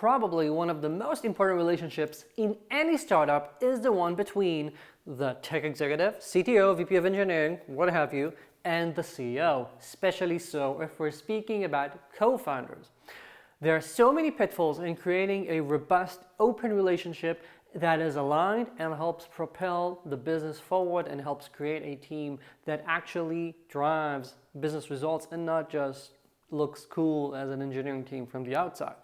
probably one of the most important relationships in any startup is the one between the tech executive, CTO, VP of engineering, what have you, and the CEO, especially so if we're speaking about co-founders. There are so many pitfalls in creating a robust, open relationship that is aligned and helps propel the business forward and helps create a team that actually drives business results and not just looks cool as an engineering team from the outside.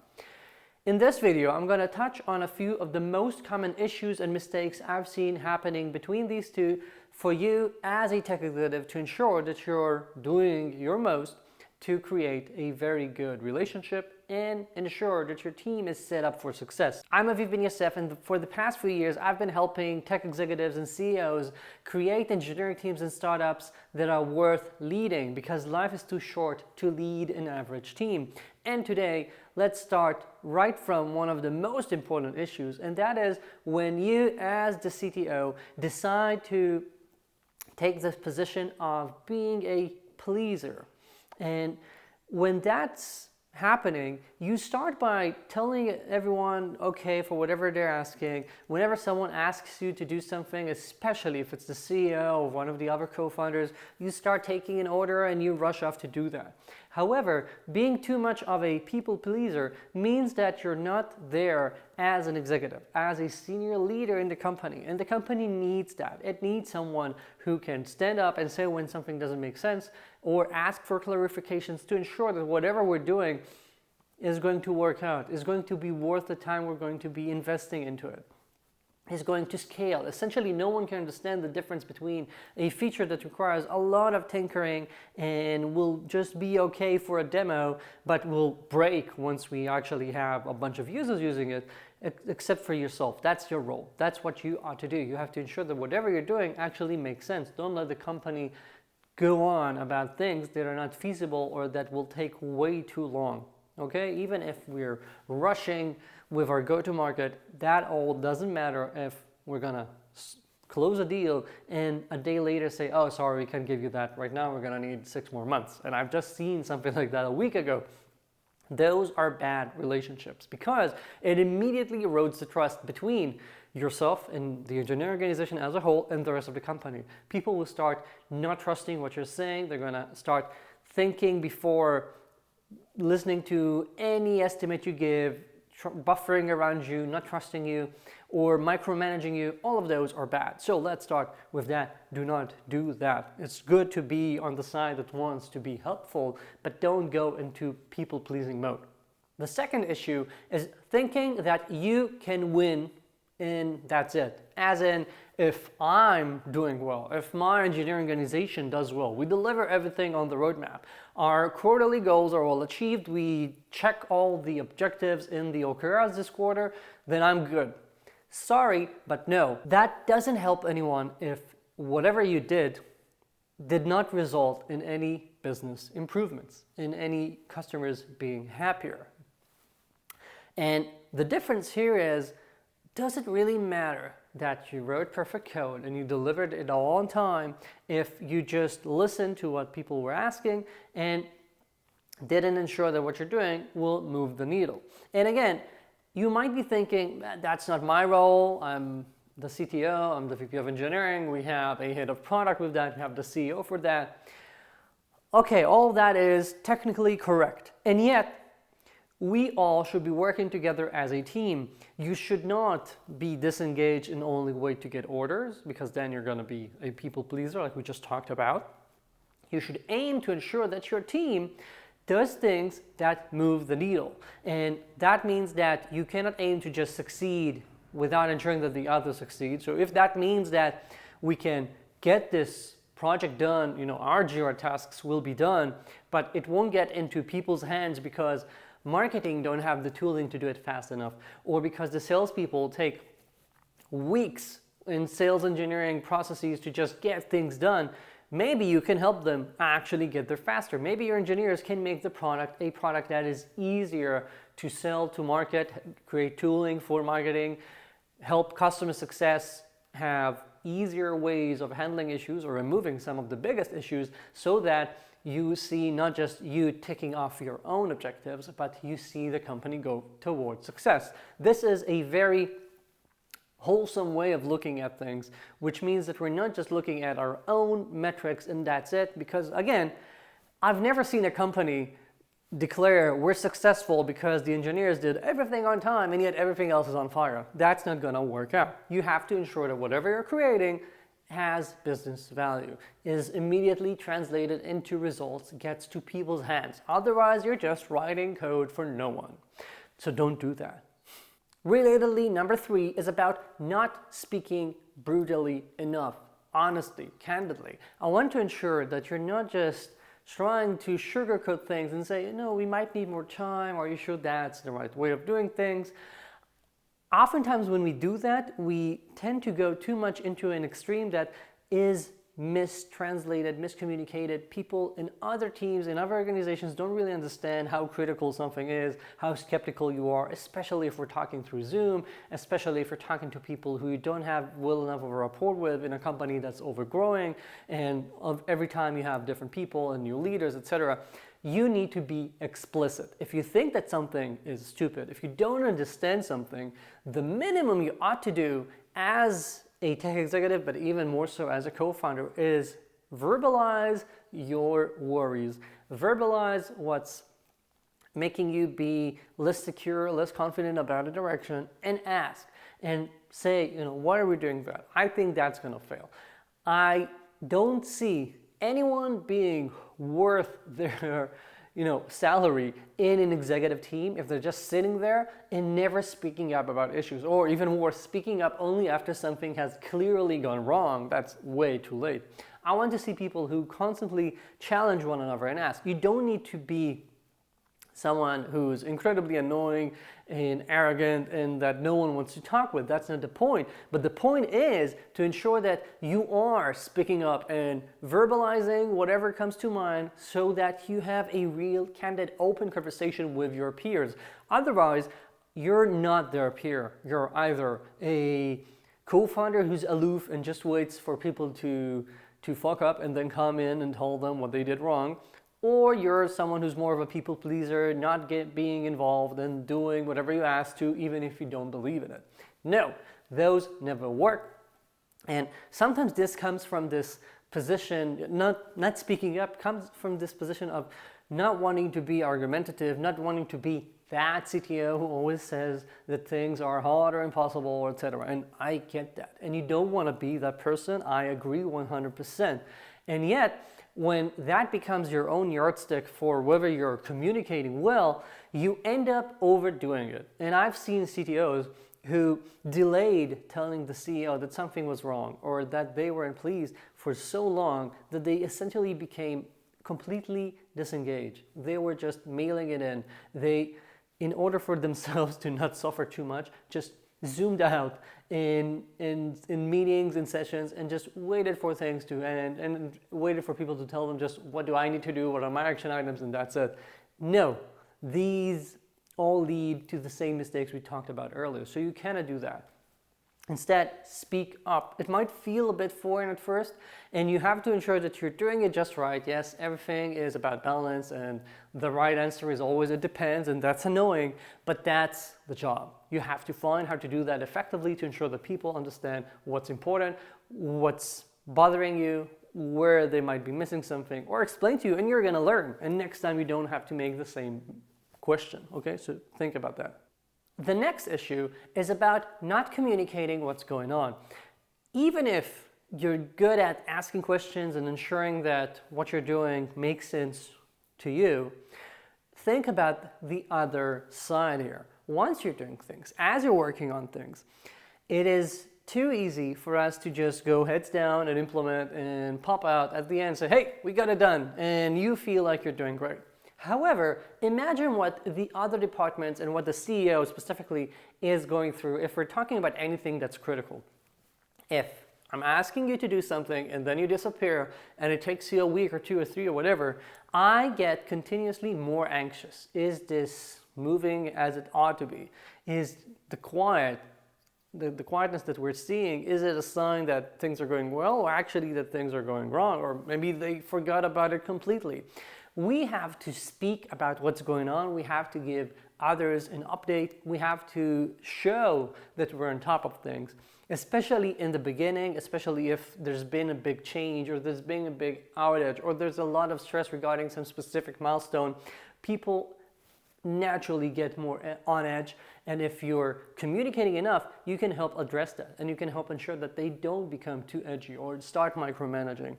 In this video, I'm going to touch on a few of the most common issues and mistakes I've seen happening between these two for you as a tech executive to ensure that you're doing your most to create a very good relationship and ensure that your team is set up for success. I'm Ben-Yosef, and for the past few years, I've been helping tech executives and CEOs create engineering teams and startups that are worth leading because life is too short to lead an average team. And today, let's start right from one of the most important issues, and that is when you, as the CTO, decide to take this position of being a pleaser. And when that's happening, you start by telling everyone okay for whatever they're asking. Whenever someone asks you to do something, especially if it's the CEO or one of the other co-founders, you start taking an order and you rush off to do that. However, being too much of a people pleaser means that you're not there as an executive, as a senior leader in the company, and the company needs that. It needs someone who can stand up and say when something doesn't make sense or ask for clarifications to ensure that whatever we're doing is going to work out, is going to be worth the time we're going to be investing into it, is going to scale. Essentially, no one can understand the difference between a feature that requires a lot of tinkering and will just be okay for a demo, but will break once we actually have a bunch of users using it, except for yourself. That's your role. That's what you ought to do. You have to ensure that whatever you're doing actually makes sense. Don't let the company go on about things that are not feasible or that will take way too long. Okay, even if we're rushing with our go-to-market, that all doesn't matter if we're gonna close a deal and a day later say, oh, sorry, we can't give you that right now, we're gonna need 6 more months. And I've just seen something like that a week ago. Those are bad relationships because it immediately erodes the trust between yourself and the engineering organization as a whole and the rest of the company. People will start not trusting what you're saying. They're gonna start thinking before listening to any estimate you give, buffering around you, not trusting you, or micromanaging you. All of those are bad. So let's start with that. Do not do that. It's good to be on the side that wants to be helpful, but don't go into people-pleasing mode. The second issue is thinking that you can win and that's it. As in, if I'm doing well, if my engineering organization does well, we deliver everything on the roadmap, our quarterly goals are all achieved, we check all the objectives in the OKRs this quarter, then I'm good. Sorry, but no. That doesn't help anyone if whatever you did not result in any business improvements, in any customers being happier. And the difference here is, does it really matter that you wrote perfect code and you delivered it all on time if you just listened to what people were asking and didn't ensure that what you're doing will move the needle? And again, you might be thinking, that's not my role. I'm the CTO, I'm the VP of engineering, we have a head of product with that, we have the CEO for that. Okay, all that is technically correct. And yet, we all should be working together as a team. You should not be disengaged and only wait to get orders because then you're going to be a people pleaser like we just talked about. You should aim to ensure that your team does things that move the needle. And that means that you cannot aim to just succeed without ensuring that the others succeed. So if that means that we can get this project done, our Jira tasks will be done, but it won't get into people's hands because marketing don't have the tooling to do it fast enough, or because the salespeople take weeks in sales engineering processes to just get things done. Maybe you can help them actually get there faster. Maybe your engineers can make the product a product that is easier to sell to market, create tooling for marketing, help customer success have easier ways of handling issues or removing some of the biggest issues so that you see not just you ticking off your own objectives, but you see the company go towards success. This is a very wholesome way of looking at things, which means that we're not just looking at our own metrics and that's it. Because again, I've never seen a company declare we're successful because the engineers did everything on time and yet everything else is on fire. That's not going to work out. You have to ensure that whatever you're creating has business value, is immediately translated into results, gets to people's hands. Otherwise, you're just writing code for no one. So don't do that. Relatedly, number 3 is about not speaking brutally enough, honestly, candidly. I want to ensure that you're not just trying to sugarcoat things and say, no, we might need more time. Are you sure that's the right way of doing things? Oftentimes when we do that, we tend to go too much into an extreme that is mistranslated, miscommunicated. People in other teams, in other organizations don't really understand how critical something is, how skeptical you are, especially if we're talking through Zoom, especially if you're talking to people who you don't have well enough of a rapport with in a company that's overgrowing, and every time you have different people and new leaders, etc. You need to be explicit. If you think that something is stupid, if you don't understand something, the minimum you ought to do as a tech executive, but even more so as a co-founder, is verbalize your worries. Verbalize what's making you be less secure, less confident about a direction, and ask and say, what are we doing there? I think that's going to fail. I don't see anyone being worth their salary in an executive team if they're just sitting there and never speaking up about issues, or even worse, speaking up only after something has clearly gone wrong. That's way too late. I want to see people who constantly challenge one another and ask. You don't need to be someone who's incredibly annoying and arrogant and that no one wants to talk with. That's not the point. But the point is to ensure that you are speaking up and verbalizing whatever comes to mind so that you have a real, candid, open conversation with your peers. Otherwise, you're not their peer. You're either a co-founder who's aloof and just waits for people to fuck up and then come in and tell them what they did wrong, or you're someone who's more of a people pleaser, not being involved and doing whatever you ask to, even if you don't believe in it. No, those never work. And sometimes this comes from this position, not speaking up, comes from this position of not wanting to be argumentative, not wanting to be that CTO who always says that things are hard or impossible, etc. And I get that. And you don't want to be that person. I agree 100%. And yet, when that becomes your own yardstick for whether you're communicating well, you end up overdoing it. And I've seen CTOs who delayed telling the CEO that something was wrong or that they weren't pleased for so long that they essentially became completely disengaged. They were just mailing it in. They, in order for themselves to not suffer too much, just zoomed out in meetings and sessions and just waited for things to end and waited for people to tell them just what do I need to do, what are my action items, and that's it. No, these all lead to the same mistakes we talked about earlier. So you cannot do that. Instead, speak up. It might feel a bit foreign at first, and you have to ensure that you're doing it just right. Yes, everything is about balance, and the right answer is always it depends, and that's annoying, but that's the job. You have to find how to do that effectively to ensure that people understand what's important, what's bothering you, where they might be missing something, or explain to you, and you're going to learn. And next time you don't have to make the same question. Okay, so think about that. The next issue is about not communicating what's going on. Even if you're good at asking questions and ensuring that what you're doing makes sense to you, think about the other side here. Once you're doing things, as you're working on things, it is too easy for us to just go heads down and implement and pop out at the end and say, hey, we got it done, and you feel like you're doing great. However, imagine what the other departments and what the CEO specifically is going through if we're talking about anything that's critical. If I'm asking you to do something and then you disappear and it takes you a week or 2 or 3 or whatever, I get continuously more anxious. Is this moving as it ought to be? Is the quiet the quietness that we're seeing, is it a sign that things are going well, or actually that things are going wrong, or maybe they forgot about it completely? We have to speak about what's going on. We have to give others an update. We have to show that we're on top of things, especially in the beginning, especially if there's been a big change, or there's been a big outage, or there's a lot of stress regarding some specific milestone. People naturally get more on edge, and if you're communicating enough, you can help address that, and you can help ensure that they don't become too edgy or start micromanaging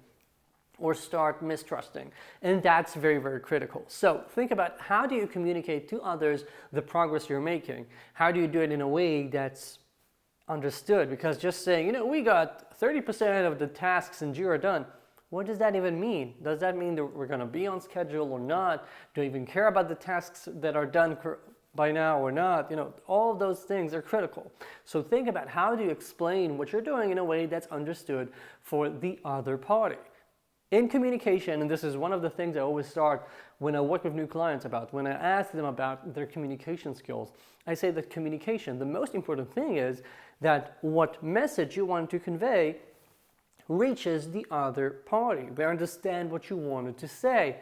or start mistrusting, and that's very, very critical. So think about, how do you communicate to others the progress you're making? How do you do it in a way that's understood? Because just saying, we got 30% of the tasks in Jira done, what does that even mean? Does that mean that we're going to be on schedule or not? Do you even care about the tasks that are done by now or not? All of those things are critical. So think about, how do you explain what you're doing in a way that's understood for the other party? In communication, and this is one of the things I always start when I work with new clients about, when I ask them about their communication skills, I say that communication, the most important thing is that what message you want to convey reaches the other party. They understand what you wanted to say.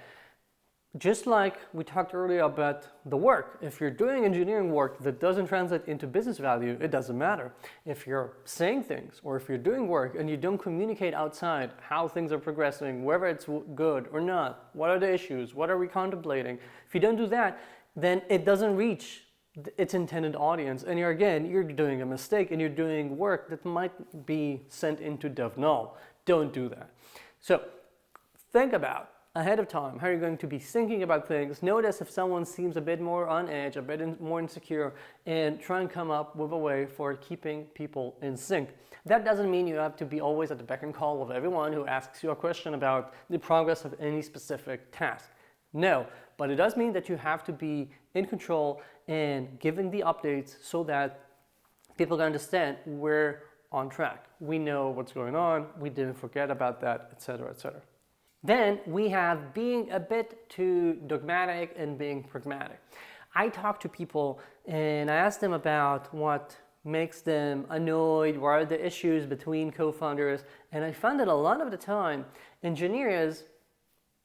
Just like we talked earlier about the work, if you're doing engineering work that doesn't translate into business value, it doesn't matter. If you're saying things, or if you're doing work and you don't communicate outside how things are progressing, whether it's good or not, what are the issues, what are we contemplating, if you don't do that, then it doesn't reach its intended audience, and you're doing a mistake, and you're doing work that might be sent into dev null. Don't do that. So think about ahead of time how you're going to be thinking about things. Notice if someone seems a bit more on edge, a bit more insecure, and try and come up with a way for keeping people in sync. That doesn't mean you have to be always at the beck and call of everyone who asks you a question about the progress of any specific task. No, but it does mean that you have to be in control and giving the updates so that people can understand we're on track. We know what's going on, we didn't forget about that, etc., etc. Then we have being a bit too dogmatic and being pragmatic. I talk to people and I ask them about what makes them annoyed, what are the issues between co-founders, and I found that a lot of the time engineers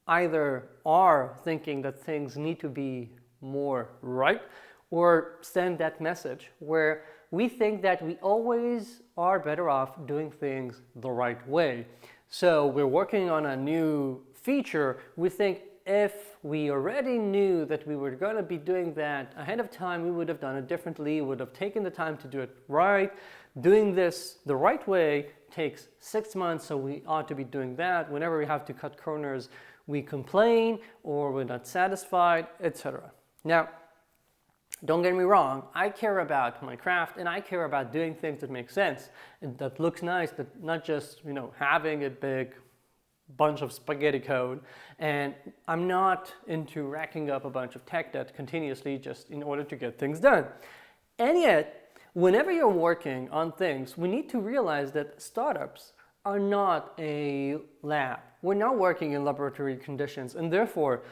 either are thinking that things need to be more right, or send that message where we think that we always are better off doing things the right way. So we're working on a new feature. We think if we already knew that we were going to be doing that ahead of time, we would have done it differently, would have taken the time to do it right. Doing this the right way takes 6 months, so we ought to be doing that. Whenever we have to cut corners, we complain or we're not satisfied, etc. Now, don't get me wrong, I care about my craft and I care about doing things that make sense and that looks nice, that not just, having a big bunch of spaghetti code, and I'm not into racking up a bunch of tech debt continuously just in order to get things done. And yet, whenever you're working on things, we need to realize that startups are not a lab. We're not working in laboratory conditions, and therefore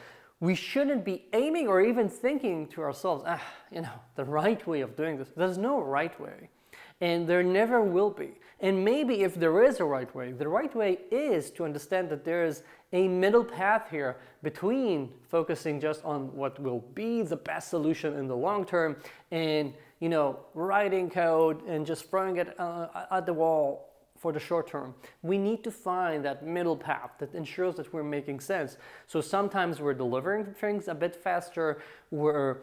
we shouldn't be aiming or even thinking to ourselves, the right way of doing this. There's no right way, and there never will be. And maybe if there is a right way, the right way is to understand that there is a middle path here between focusing just on what will be the best solution in the long term and, writing code and just throwing it at the wall for the short term. We need to find that middle path that ensures that we're making sense. So sometimes we're delivering things a bit faster, we're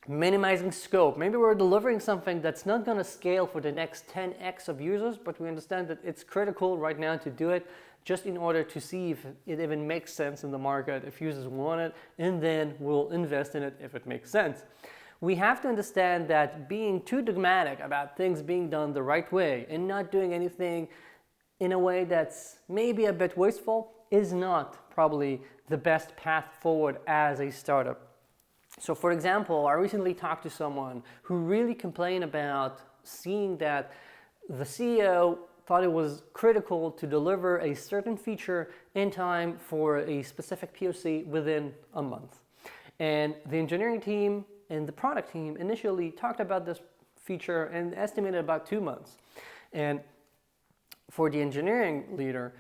minimizing scope. Maybe we're delivering something that's not going to scale for the next 10x of users, but we understand that it's critical right now to do it just in order to see if it even makes sense in the market, if users want it, and then we'll invest in it if it makes sense. We have to understand that being too dogmatic about things being done the right way and not doing anything in a way that's maybe a bit wasteful is not probably the best path forward as a startup. So for example, I recently talked to someone who really complained about seeing that the CEO thought it was critical to deliver a certain feature in time for a specific POC within a month. And the engineering team and the product team initially talked about this feature and estimated about 2 months. And for the engineering leader,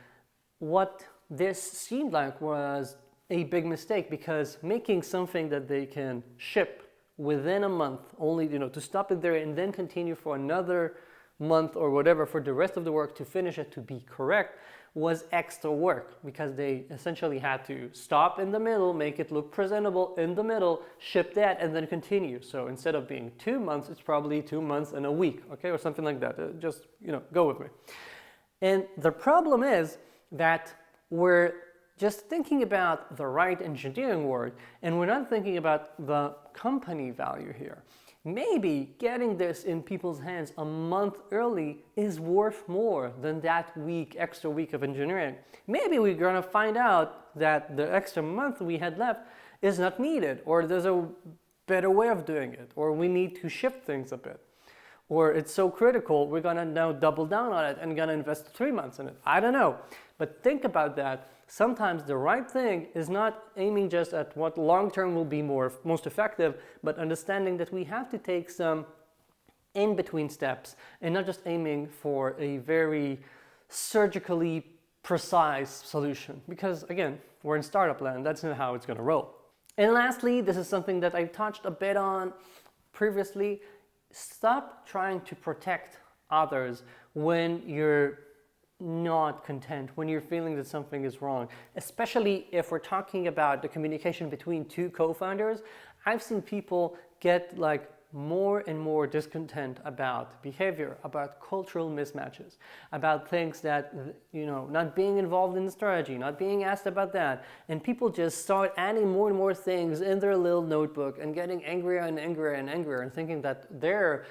what this seemed like was a big mistake, because making something that they can ship within a month, only to stop it there and then continue for another month or whatever for the rest of the work to finish it to be correct, was extra work, because they essentially had to stop in the middle, make it look presentable in the middle, ship that, and then continue. So instead of being 2 months, it's probably 2 months and a week, okay, or something like that. Just go with me. And the problem is that we're just thinking about the right engineering word, and we're not thinking about the company value here. Maybe getting this in people's hands a month early is worth more than that extra week of engineering. Maybe we're going to find out that the extra month we had left is not needed, or there's a better way of doing it, or we need to shift things a bit. Or it's so critical, we're going to now double down on it and going to invest 3 months in it. I don't know. But think about that. Sometimes the right thing is not aiming just at what long-term will be most effective, but understanding that we have to take some in-between steps and not just aiming for a very surgically precise solution. Because again, we're in startup land. That's not how it's going to roll. And lastly, this is something that I touched a bit on previously. Stop trying to protect others when you're not content, when you're feeling that something is wrong, especially if we're talking about the communication between two co-founders. I've seen people get more and more discontent about behavior, about cultural mismatches, about things that, not being involved in the strategy, not being asked about that. And people just start adding more and more things in their little notebook and getting angrier and angrier and angrier and thinking that they're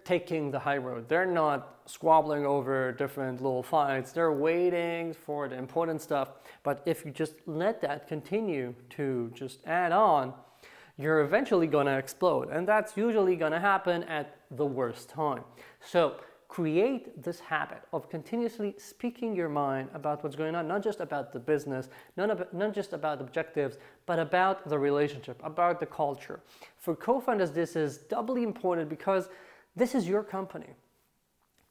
taking the high road. They're not squabbling over different little fights. They're waiting for the important stuff. But if you just let that continue to just add on, you're eventually going to explode. And that's usually going to happen at the worst time. So create this habit of continuously speaking your mind about what's going on, not just about the business, not just about objectives, but about the relationship, about the culture. For co-founders, this is doubly important because this is your company.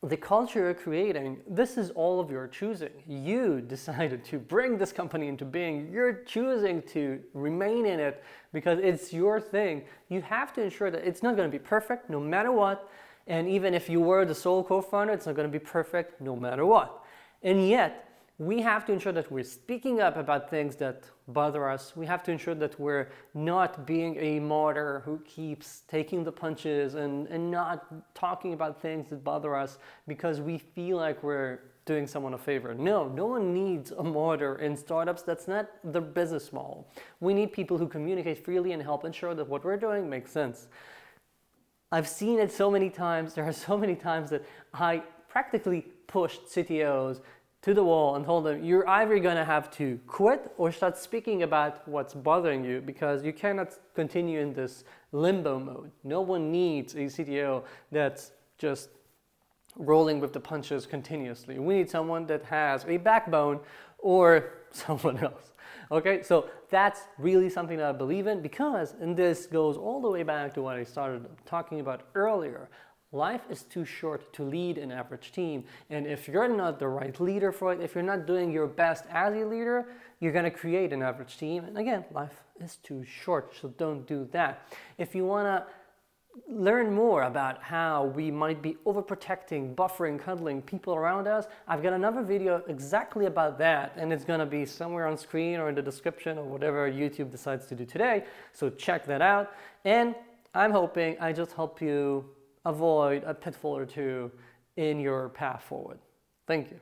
The culture you're creating, this is all of your choosing. You decided to bring this company into being. You're choosing to remain in it because it's your thing. You have to ensure that it's not going to be perfect no matter what. And even if you were the sole co-founder, it's not going to be perfect no matter what. And yet, we have to ensure that we're speaking up about things that bother us. We have to ensure that we're not being a martyr who keeps taking the punches and not talking about things that bother us because we feel like we're doing someone a favor. No one needs a martyr in startups. That's not the business model. We need people who communicate freely and help ensure that what we're doing makes sense. I've seen it so many times. There are so many times that I practically pushed CTOs to the wall and told them, you're either going to have to quit or start speaking about what's bothering you, because you cannot continue in this limbo mode. No one needs a CTO that's just rolling with the punches continuously. We need someone that has a backbone or someone else. Okay, so that's really something that I believe in, because, and this goes all the way back to what I started talking about earlier, life is too short to lead an average team. And if you're not the right leader for it, if you're not doing your best as a leader, you're going to create an average team. And again, life is too short, so don't do that. If you want to learn more about how we might be overprotecting, buffering, cuddling people around us, I've got another video exactly about that, and it's going to be somewhere on screen or in the description or whatever YouTube decides to do today. So check that out. And I'm hoping I just help you avoid a pitfall or two in your path forward. Thank you.